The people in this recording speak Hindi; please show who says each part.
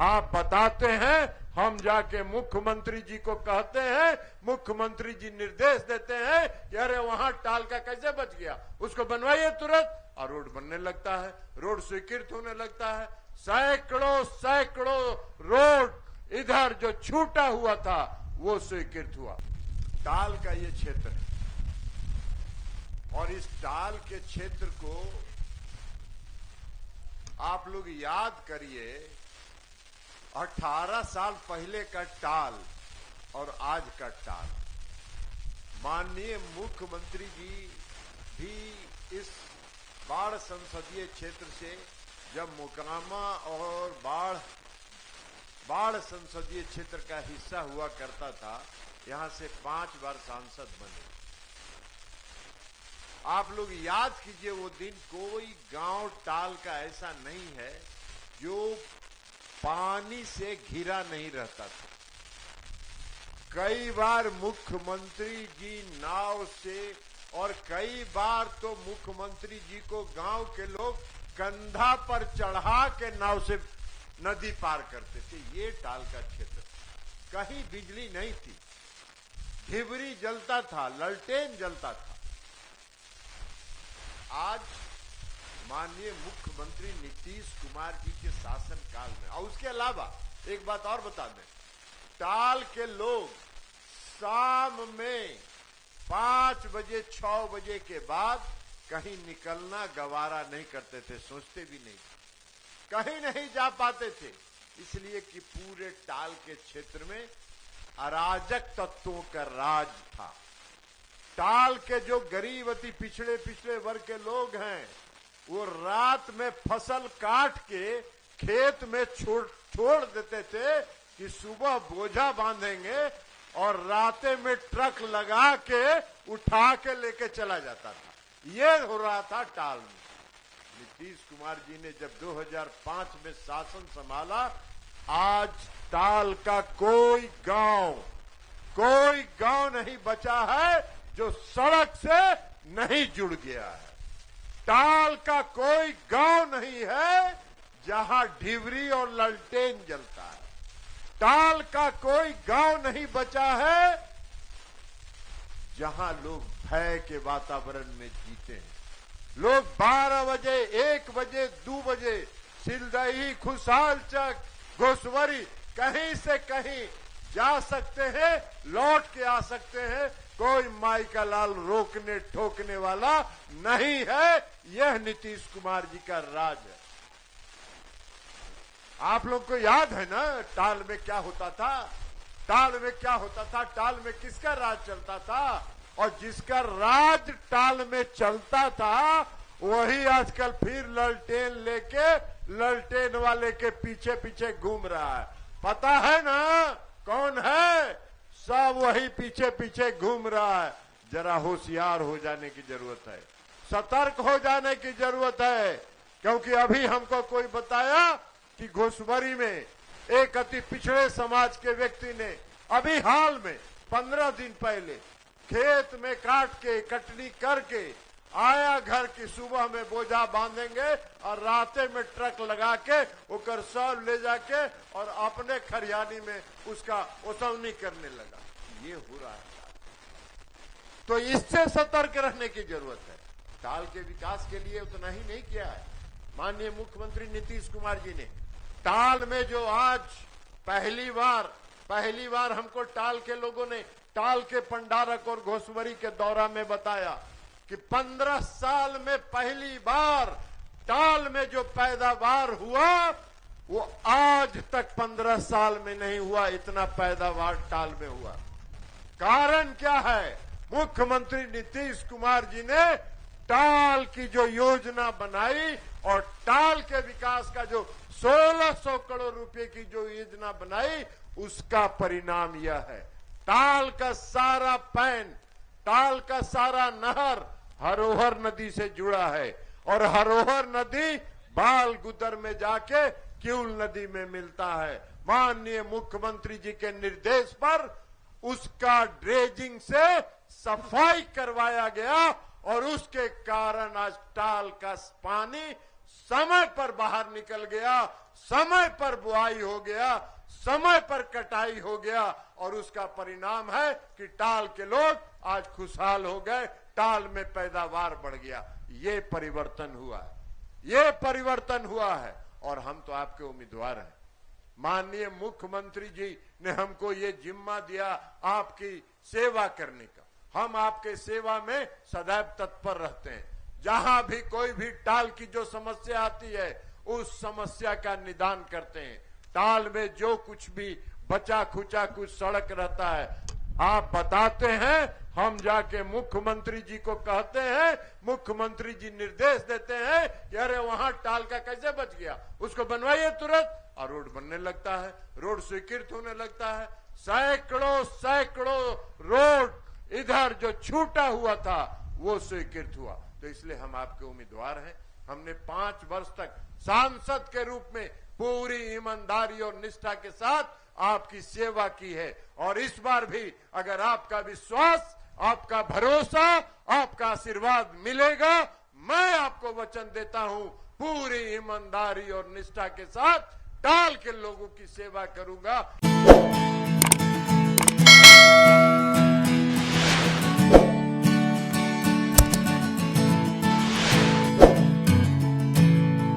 Speaker 1: आप बताते हैं, हम जाके मुख्यमंत्री जी को कहते हैं, मुख्यमंत्री जी निर्देश देते हैं कि अरे वहां टाल का कैसे बच गया, उसको बनवाइए तुरंत, और रोड बनने लगता है, रोड स्वीकृत होने लगता है। सैकड़ों सैकड़ों रोड इधर जो छूटा हुआ था वो स्वीकृत हुआ। टाल का ये क्षेत्र है और इस टाल के क्षेत्र को आप लोग याद करिए, 18 साल पहले का टाल और आज का टाल। माननीय मुख्यमंत्री जी भी इस बाढ़ संसदीय क्षेत्र से जब मोकामा और बाढ़ संसदीय क्षेत्र का हिस्सा हुआ करता था, यहां से 5 बार सांसद बने। आप लोग याद कीजिए, वो दिन कोई गांव टाल का ऐसा नहीं है जो पानी से घिरा नहीं रहता था। कई बार मुख्यमंत्री जी नाव से, और कई बार तो मुख्यमंत्री जी को गांव के लोग कंधा पर चढ़ा के नाव से नदी पार करते थे। ये टाल का क्षेत्र, कहीं बिजली नहीं थी, ढिबरी जलता था, ललटेन जलता था। आज माननीय मुख्यमंत्री नीतीश कुमार जी के शासन काल में, और उसके अलावा एक बात और बता दें, टाल के लोग शाम में 5 बजे 6 बजे के बाद कहीं निकलना गवारा नहीं करते थे, सोचते भी नहीं, कहीं नहीं जा पाते थे, इसलिए कि पूरे टाल के क्षेत्र में अराजक तत्वों का राज था। टाल के जो गरीब अति पिछड़े वर्ग के लोग हैं, वो रात में फसल काट के खेत में छोड़ देते थे कि सुबह बोझा बांधेंगे और रातें में ट्रक लगा के उठा के लेके चला जाता था। ये हो रहा था टाल में। नीतीश कुमार जी ने जब 2005 में शासन संभाला, आज टाल का कोई गांव नहीं बचा है जो सड़क से नहीं जुड़ गया है। टाल का कोई गांव नहीं है जहां ढिबरी और ललटेन जलता है। टाल का कोई गांव नहीं बचा है जहां लोग भय के वातावरण में जीते हैं। लोग 12 बजे, 1 बजे, 2 बजे सिलदही, खुशालचक, घोसवरी कहीं से कहीं जा सकते हैं, लौट के आ सकते हैं। कोई माई का लाल रोकने ठोकने वाला नहीं है। यह नीतीश कुमार जी का राज है। आप लोग को याद है ना टाल में क्या होता था? टाल में क्या होता था? टाल में किसका राज चलता था? और जिसका राज टाल में चलता था वही आजकल फिर ललटेन लेके ललटेन वाले के पीछे पीछे घूम रहा है। पता है ना कौन है? सब वही पीछे पीछे घूम रहा है। जरा होशियार हो जाने की जरूरत है, सतर्क हो जाने की जरूरत है, क्योंकि अभी हमको कोई बताया कि घोसवरी में एक अति पिछड़े समाज के व्यक्ति ने अभी हाल में 15 दिन पहले खेत में काट के कटनी करके आया घर की, सुबह में बोझा बांधेंगे और राते में ट्रक लगा के ओकर सब ले जाके और अपने खरियानी में उसका ओसवनी करने लगा। ये हो रहा है। तो इससे सतर्क रहने की जरूरत है। टाल के विकास के लिए उतना ही नहीं किया है माननीय मुख्यमंत्री नीतीश कुमार जी ने। टाल में जो आज पहली बार हमको टाल के लोगों ने, टाल के पंडारक और घोसवरी के दौरा में बताया कि 15 साल में पहली बार टाल में जो पैदावार हुआ वो आज तक 15 साल में नहीं हुआ। इतना पैदावार टाल में हुआ। कारण क्या है? मुख्यमंत्री नीतीश कुमार जी ने टाल की जो योजना बनाई और टाल के विकास का जो 1600 करोड़ रुपए की जो योजना बनाई, उसका परिणाम यह है। टाल का सारा पैन, टाल का सारा नहर हरोहर नदी से जुड़ा है और हरोहर नदी बालगुदर में जाके क्यूल नदी में मिलता है। माननीय मुख्यमंत्री जी के निर्देश पर उसका ड्रेजिंग से सफाई करवाया गया और उसके कारण आज टाल का पानी समय पर बाहर निकल गया। समय पर बुआई हो गया, समय पर कटाई हो गया और उसका परिणाम है कि टाल के लोग आज खुशहाल हो गए, टाल में पैदावार बढ़ गया। ये परिवर्तन हुआ है, ये परिवर्तन हुआ है और हम तो आपके उम्मीदवार हैं। माननीय मुख्यमंत्री जी ने हमको ये जिम्मा दिया आपकी सेवा करने का। हम आपके सेवा में सदैव तत्पर रहते हैं। जहां भी कोई भी टाल की जो समस्या आती है उस समस्या का निदान करते हैं। टाल में जो कुछ भी बचा खुचा कुछ सड़क रहता है आप बताते हैं, हम जाके मुख्यमंत्री जी को कहते हैं, मुख्यमंत्री जी निर्देश देते हैं कि अरे वहां टाल का कैसे बच गया, उसको बनवाइए तुरंत, और रोड बनने लगता है, रोड स्वीकृत होने लगता है। सैकड़ों सैकड़ों रोड इधर जो छूटा हुआ था वो स्वीकृत हुआ। तो इसलिए हम आपके उम्मीदवार हैं। हमने 5 वर्ष तक सांसद के रूप में पूरी ईमानदारी और निष्ठा के साथ आपकी सेवा की है और इस बार भी अगर आपका विश्वास, आपका भरोसा, आपका आशीर्वाद मिलेगा, मैं आपको वचन देता हूं पूरी ईमानदारी और निष्ठा के साथ टाल के लोगों की सेवा करूंगा।